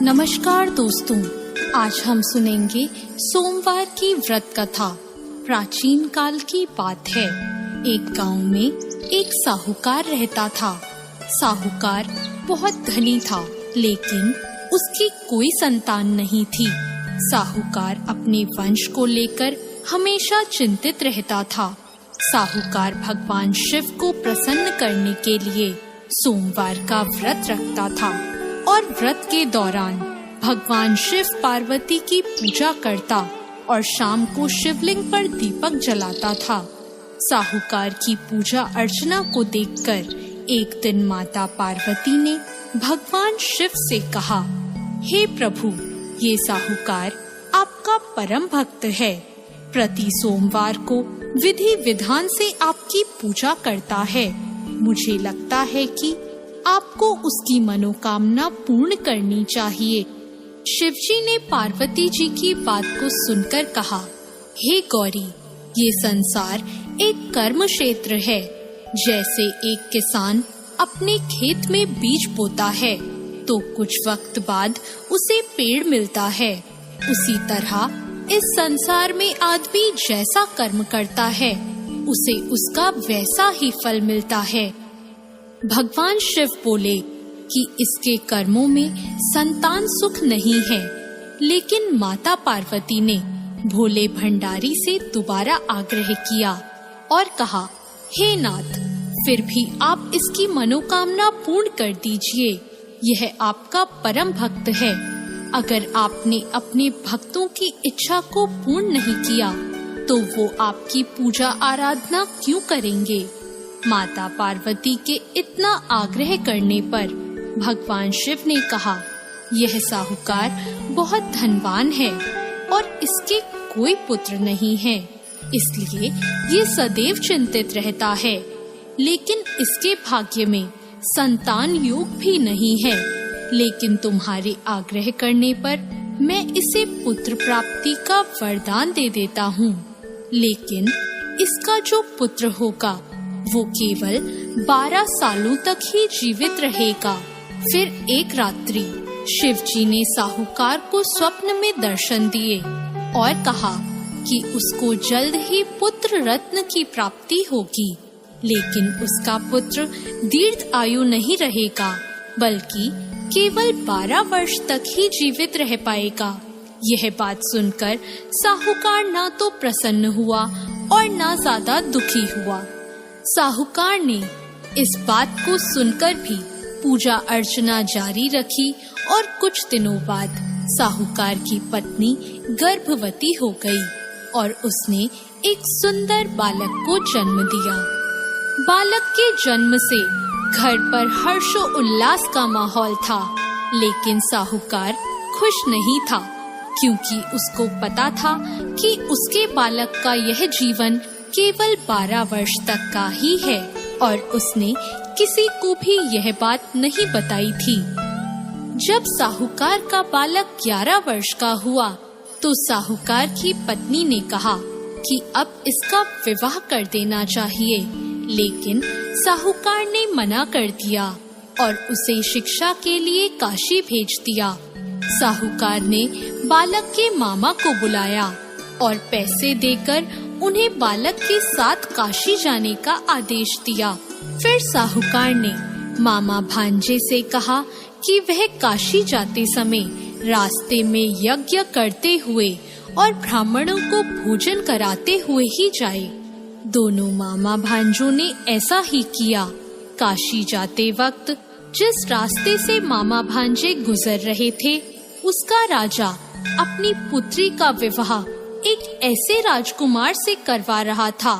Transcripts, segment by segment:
नमस्कार दोस्तों, आज हम सुनेंगे सोमवार की व्रत कथा। प्राचीन काल की बात है। एक गांव में एक साहूकार रहता था। साहूकार बहुत धनी था, लेकिन उसकी कोई संतान नहीं थी। साहूकार अपने वंश को लेकर हमेशा चिंतित रहता था। साहूकार भगवान शिव को प्रसन्न करने के लिए सोमवार का व्रत रखता था और व्रत के दौरान भगवान शिव पार्वती की पूजा करता और शाम को शिवलिंग पर दीपक जलाता था। साहूकार की पूजा अर्चना को देखकर एक दिन माता पार्वती ने भगवान शिव से कहा, हे प्रभु, ये साहूकार आपका परम भक्त है। प्रति सोमवार को विधि विधान से आपकी पूजा करता है। मुझे लगता है कि आपको उसकी मनोकामना पूर्ण करनी चाहिए। शिवजी ने पार्वती जी की बात को सुनकर कहा, हे गौरी, ये संसार एक कर्म क्षेत्र है। जैसे एक किसान अपने खेत में बीज बोता है तो कुछ वक्त बाद उसे पेड़ मिलता है, उसी तरह इस संसार में आदमी जैसा कर्म करता है उसे उसका वैसा ही फल मिलता है। भगवान शिव बोले कि इसके कर्मों में संतान सुख नहीं है, लेकिन माता पार्वती ने भोले भंडारी से दोबारा आग्रह किया और कहा, हे नाथ, फिर भी आप इसकी मनोकामना पूर्ण कर दीजिए। यह आपका परम भक्त है। अगर आपने अपने भक्तों की इच्छा को पूर्ण नहीं किया तो वो आपकी पूजा आराधना क्यों करेंगे? माता पार्वती के इतना आग्रह करने पर भगवान शिव ने कहा, यह साहूकार बहुत धनवान है और इसके कोई पुत्र नहीं है, इसलिए ये सदैव चिंतित रहता है। लेकिन इसके भाग्य में संतान योग भी नहीं है। लेकिन तुम्हारे आग्रह करने पर मैं इसे पुत्र प्राप्ति का वरदान दे देता हूँ। लेकिन इसका जो पुत्र होगा वो केवल 12 सालों तक ही जीवित रहेगा। फिर एक रात्रि शिवजी ने साहूकार को स्वप्न में दर्शन दिए और कहा कि उसको जल्द ही पुत्र रत्न की प्राप्ति होगी, लेकिन उसका पुत्र दीर्घ आयु नहीं रहेगा, बल्कि केवल 12 वर्ष तक ही जीवित रह पाएगा। यह बात सुनकर साहूकार ना तो प्रसन्न हुआ और ना ज्यादा दुखी हुआ। साहूकार ने इस बात को सुनकर भी पूजा अर्चना जारी रखी और कुछ दिनों बाद साहूकार की पत्नी गर्भवती हो गई और उसने एक सुंदर बालक को जन्म दिया। बालक के जन्म से घर पर हर्षो उल्लास का माहौल था, लेकिन साहूकार खुश नहीं था, क्योंकि उसको पता था कि उसके बालक का यह जीवन केवल 12 वर्ष तक का ही है और उसने किसी को भी यह बात नहीं बताई थी। जब साहूकार का बालक 11 वर्ष का हुआ तो साहूकार की पत्नी ने कहा कि अब इसका विवाह कर देना चाहिए, लेकिन साहूकार ने मना कर दिया और उसे शिक्षा के लिए काशी भेज दिया। साहूकार ने बालक के मामा को बुलाया और पैसे देकर उन्हें बालक के साथ काशी जाने का आदेश दिया। फिर साहूकार ने मामा भांजे से कहा कि वह काशी जाते समय रास्ते में यज्ञ करते हुए और ब्राह्मणों को भोजन कराते हुए ही जाए। दोनों मामा भांजों ने ऐसा ही किया। काशी जाते वक्त जिस रास्ते से मामा भांजे गुजर रहे थे, उसका राजा अपनी पुत्री का विवाह एक ऐसे राजकुमार से करवा रहा था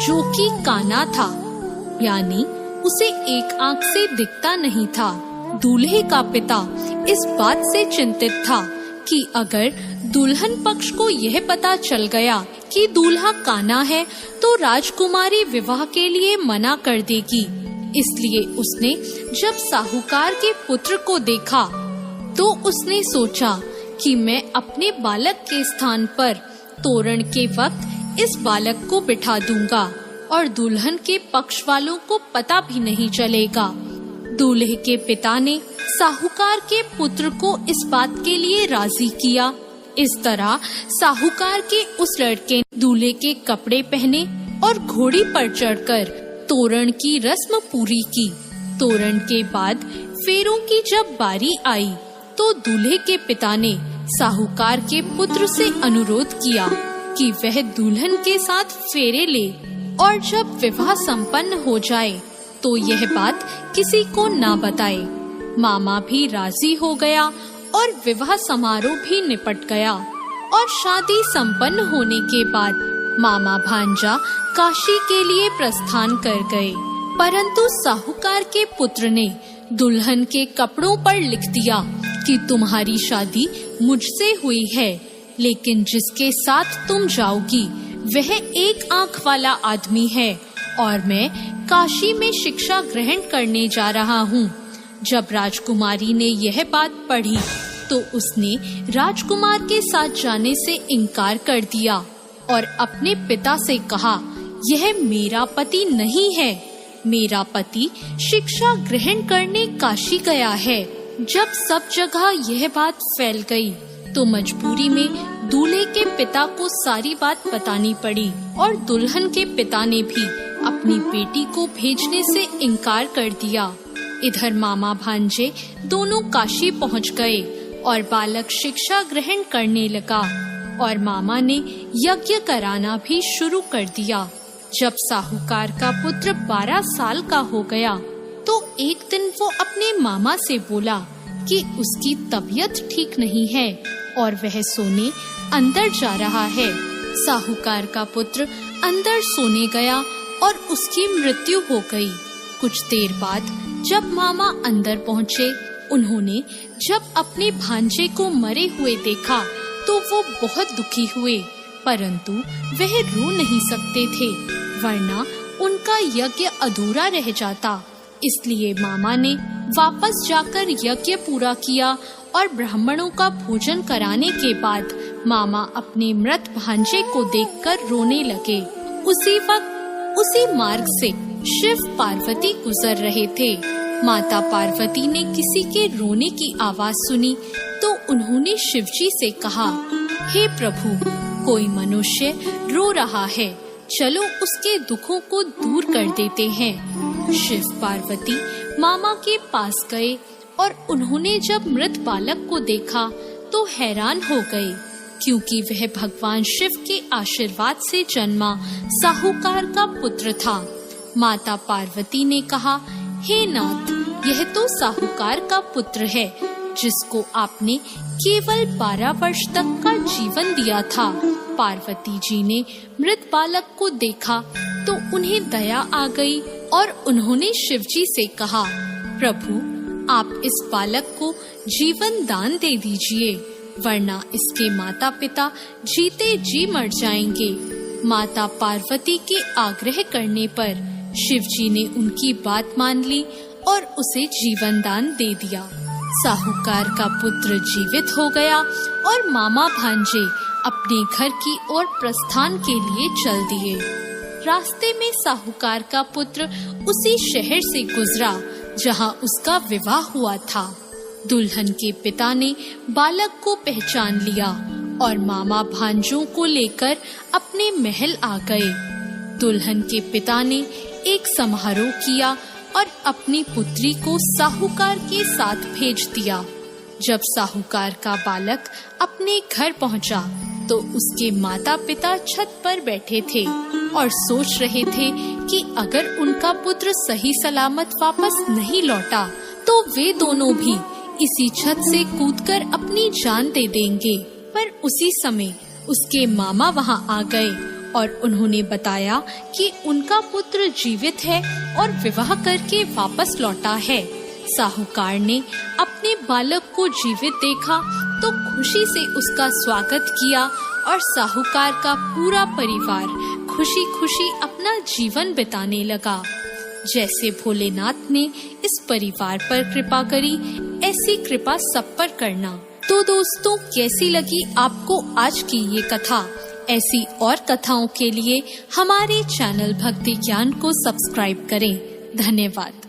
जो कि काना था, यानी उसे एक आंख से दिखता नहीं था। दूल्हे का पिता इस बात से चिंतित था कि अगर दुल्हन पक्ष को यह पता चल गया कि दूल्हा काना है तो राजकुमारी विवाह के लिए मना कर देगी। इसलिए उसने जब साहूकार के पुत्र को देखा तो उसने सोचा कि मैं अपने बालक के स्थान पर तोरण के वक्त इस बालक को बिठा दूंगा और दुल्हन के पक्ष वालों को पता भी नहीं चलेगा। दूल्हे के पिता ने साहूकार के पुत्र को इस बात के लिए राजी किया। इस तरह साहूकार के उस लड़के ने दूल्हे के कपड़े पहने और घोड़ी पर चढ़कर तोरण की रस्म पूरी की। तोरण के बाद फेरों की जब बारी आई तो दूल्हे के पिता ने साहूकार के पुत्र से अनुरोध किया कि वह दुल्हन के साथ फेरे ले और जब विवाह संपन्न हो जाए तो यह बात किसी को ना बताए। मामा भी राजी हो गया और विवाह समारोह भी निपट गया और शादी संपन्न होने के बाद मामा भांजा काशी के लिए प्रस्थान कर गए। परंतु साहूकार के पुत्र ने दुल्हन के कपड़ों पर लिख दिया कि तुम्हारी शादी मुझसे हुई है, लेकिन जिसके साथ तुम जाओगी वह एक आंख वाला आदमी है और मैं काशी में शिक्षा ग्रहण करने जा रहा हूँ। जब राजकुमारी ने यह बात पढ़ी तो उसने राजकुमार के साथ जाने से इनकार कर दिया और अपने पिता से कहा, यह मेरा पति नहीं है, मेरा पति शिक्षा ग्रहण करने काशी गया है। जब सब जगह यह बात फैल गई तो मजबूरी में दूल्हे के पिता को सारी बात बतानी पड़ी और दुल्हन के पिता ने भी अपनी बेटी को भेजने से इनकार कर दिया। इधर मामा भांजे दोनों काशी पहुंच गए और बालक शिक्षा ग्रहण करने लगा और मामा ने यज्ञ कराना भी शुरू कर दिया। जब साहूकार का पुत्र 12 साल का हो गया तो एक दिन वो अपने मामा से बोला कि उसकी तबीयत ठीक नहीं है और वह सोने अंदर जा रहा है। साहूकार का पुत्र अंदर सोने गया और उसकी मृत्यु हो गई। कुछ देर बाद जब मामा अंदर पहुँचे, उन्होंने जब अपने भांजे को मरे हुए देखा तो वो बहुत दुखी हुए, परंतु वह रो नहीं सकते थे वरना उनका यज्ञ अधूरा रह जाता। इसलिए मामा ने वापस जाकर यज्ञ पूरा किया और ब्राह्मणों का भोजन कराने के बाद मामा अपने मृत भांजे को देखकर रोने लगे। उसी वक्त उसी मार्ग से शिव पार्वती गुजर रहे थे। माता पार्वती ने किसी के रोने की आवाज सुनी तो उन्होंने शिवजी से कहा, हे प्रभु, कोई मनुष्य रो रहा है, चलो उसके दुखों को दूर कर देते हैं। शिव पार्वती मामा के पास गए और उन्होंने जब मृत बालक को देखा तो हैरान हो गए, क्योंकि वह भगवान शिव के आशीर्वाद से जन्मा साहूकार का पुत्र था। माता पार्वती ने कहा, हे नाथ, यह तो साहूकार का पुत्र है जिसको आपने केवल 12 वर्ष तक का जीवन दिया था। पार्वती जी ने मृत बालक को देखा तो उन्हें दया आ गई और उन्होंने शिवजी से कहा, प्रभु, आप इस बालक को जीवन दान दे दीजिए, वरना इसके माता पिता जीते जी मर जाएंगे। माता पार्वती के आग्रह करने पर शिवजी ने उनकी बात मान ली और उसे जीवन दान दे दिया। साहूकार का पुत्र जीवित हो गया और मामा भांजे अपने घर की ओर प्रस्थान के लिए चल दिए। रास्ते में साहूकार का पुत्र उसी शहर से गुजरा जहां उसका विवाह हुआ था। दुल्हन के पिता ने बालक को पहचान लिया और मामा भांजों को लेकर अपने महल आ गए। दुल्हन के पिता ने एक समारोह किया और अपनी पुत्री को साहूकार के साथ भेज दिया। जब साहूकार का बालक अपने घर पहुंचा तो उसके माता पिता छत पर बैठे थे और सोच रहे थे कि अगर उनका पुत्र सही सलामत वापस नहीं लौटा तो वे दोनों भी इसी छत से कूदकर अपनी जान दे देंगे। पर उसी समय उसके मामा वहां आ गए और उन्होंने बताया कि उनका पुत्र जीवित है और विवाह करके वापस लौटा है। साहूकार ने अपने बालक को जीवित देखा तो खुशी से उसका स्वागत किया और साहूकार का पूरा परिवार खुशी खुशी अपना जीवन बिताने लगा। जैसे भोलेनाथ ने इस परिवार पर कृपा करी, ऐसी कृपा सब पर करना। तो दोस्तों, कैसी लगी आपको आज की ये कथा? ऐसी और कथाओं के लिए हमारे चैनल भक्ति ज्ञान को सब्सक्राइब करें। धन्यवाद।